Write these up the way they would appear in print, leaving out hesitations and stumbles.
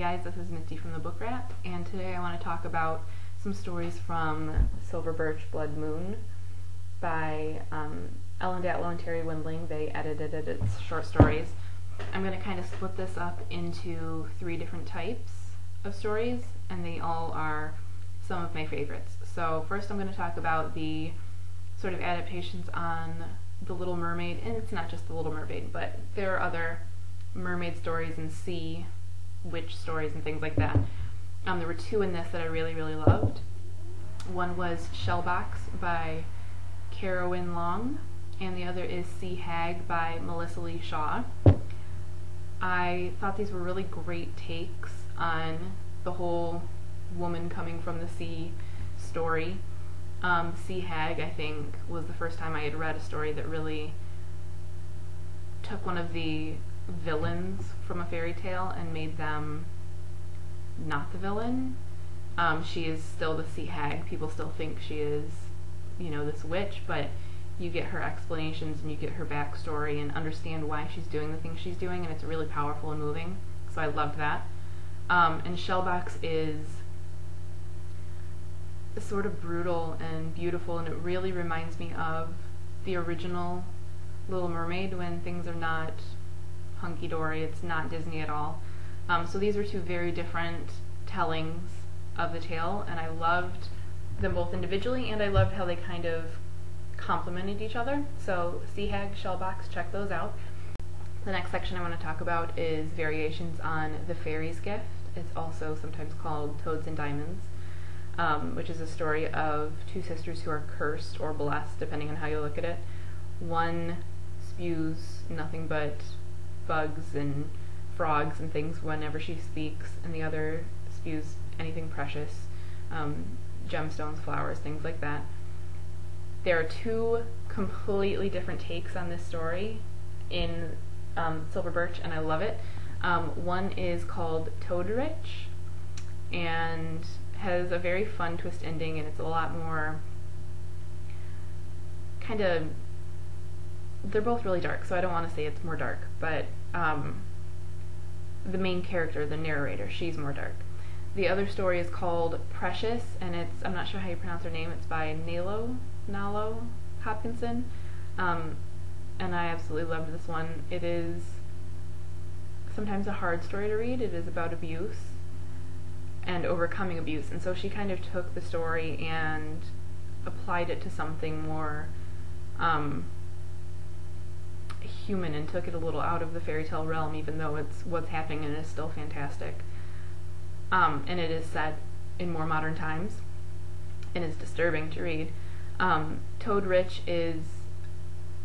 guys, this is Misty from the Book Rat, and today I want to talk about some stories from Silver Birch Blood Moon by Ellen Datlow and Terry Windling. They edited it as short stories. I'm going to kind of split this up into 3 different types of stories, and they all are some of my favorites. So first I'm going to talk about the sort of adaptations on the Little Mermaid, and it's not just the Little Mermaid, but there are other mermaid stories and sea witch stories and things like that. There were 2 in this that I really loved. One was Shellbox by Carowyn Long, and the other is Sea Hag by Melissa Lee Shaw. I thought these were really great takes on the whole woman coming from the sea story. Sea Hag, I think, was the first time I had read a story that really took one of the villains from a fairy tale and made them not the villain. She is still the Sea Hag. People still think she is, this witch, but you get her explanations and you get her backstory and understand why she's doing the things she's doing, and it's really powerful and moving. So I loved that. And Shellbox is sort of brutal and beautiful, and it really reminds me of the original Little Mermaid when things are not hunky-dory. It's not Disney at all. So these are 2 very different tellings of the tale, and I loved them both individually, and I loved how they kind of complemented each other. So Sea Hag, Shellbox, check those out. The next section I want to talk about is variations on The Fairy's Gift. It's also sometimes called Toads and Diamonds, which is a story of 2 sisters who are cursed or blessed, depending on how you look at it. One spews nothing but bugs and frogs and things whenever she speaks, and the other spews anything precious, gemstones, flowers, things like that. There are 2 completely different takes on this story in Silver Birch, and I love it. One is called Toad Rich, and has a very fun twist ending, and it's a lot more kind of, they're both really dark, so I don't want to say it's more dark, but the main character, the narrator, she's more dark. The other story is called Precious, and it's, I'm not sure how you pronounce her name, it's by Nalo Hopkinson, and I absolutely loved this one. It is sometimes a hard story to read. It is about abuse and overcoming abuse, and so she kind of took the story and applied it to something more human, and took it a little out of the fairy tale realm, even though it's what's happening and is still fantastic. And it is set in more modern times, and is disturbing to read. Toad Rich is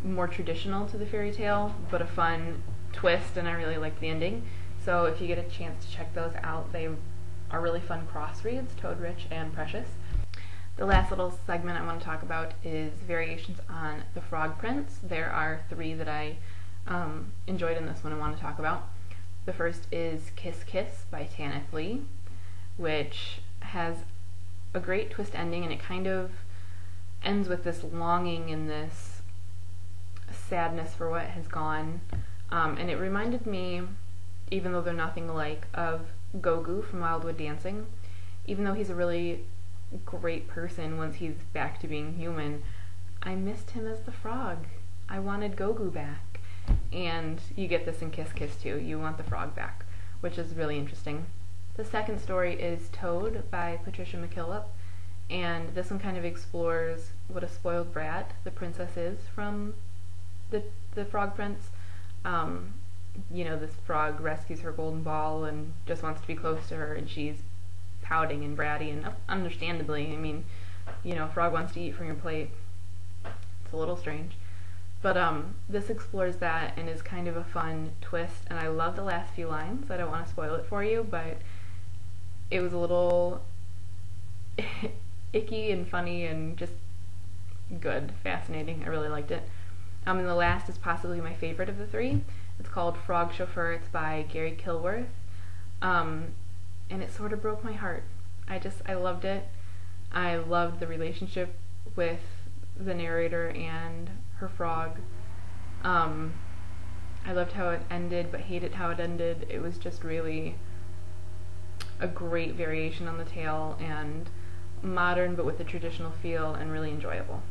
more traditional to the fairy tale, but a fun twist, and I really like the ending. So if you get a chance to check those out, they are really fun cross reads, Toad Rich and Precious. The last little segment I want to talk about is variations on The Frog Prince. There are 3 that I enjoyed in this one I want to talk about. The first is Kiss Kiss by Tanith Lee, which has a great twist ending, and it kind of ends with this longing and this sadness for what has gone. And it reminded me, even though they're nothing alike, of Gogu from Wildwood Dancing. Even though he's a really great person once he's back to being human, I missed him as the frog. I wanted Gogu back. And you get this in Kiss Kiss too. You want the frog back, which is really interesting. The second story is Toad by Patricia McKillop, and this one kind of explores what a spoiled brat the princess is from the Frog Prince. This frog rescues her golden ball and just wants to be close to her, and she's pouting and bratty, and understandably. I mean, a frog wants to eat from your plate. It's a little strange. But this explores that and is kind of a fun twist, and I love the last few lines. I don't want to spoil it for you, but it was a little icky and funny and just good, fascinating. I really liked it. And the last is possibly my favorite of the 3. It's called Frog Chauffeur. It's by Gary Kilworth. And it sort of broke my heart. I loved it. I loved the relationship with the narrator and her frog. I loved how it ended, but hated how it ended. It was just really a great variation on the tale, and modern but with a traditional feel, and really enjoyable.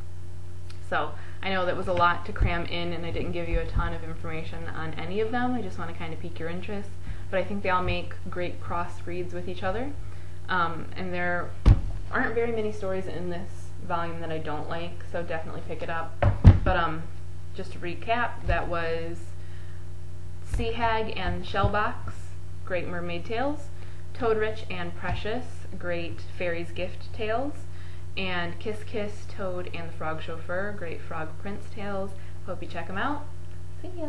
So I know that was a lot to cram in, and I didn't give you a ton of information on any of them. I just want to kind of pique your interest, but I think they all make great cross reads with each other. And there aren't very many stories in this volume that I don't like, so definitely pick it up. But just to recap, that was Sea Hag and Shellbox, great mermaid tales; Toad Rich and Precious, great fairy's gift tales; and Kiss Kiss, Toad and the Frog Chauffeur, great frog prince tales. Hope you check them out. See ya!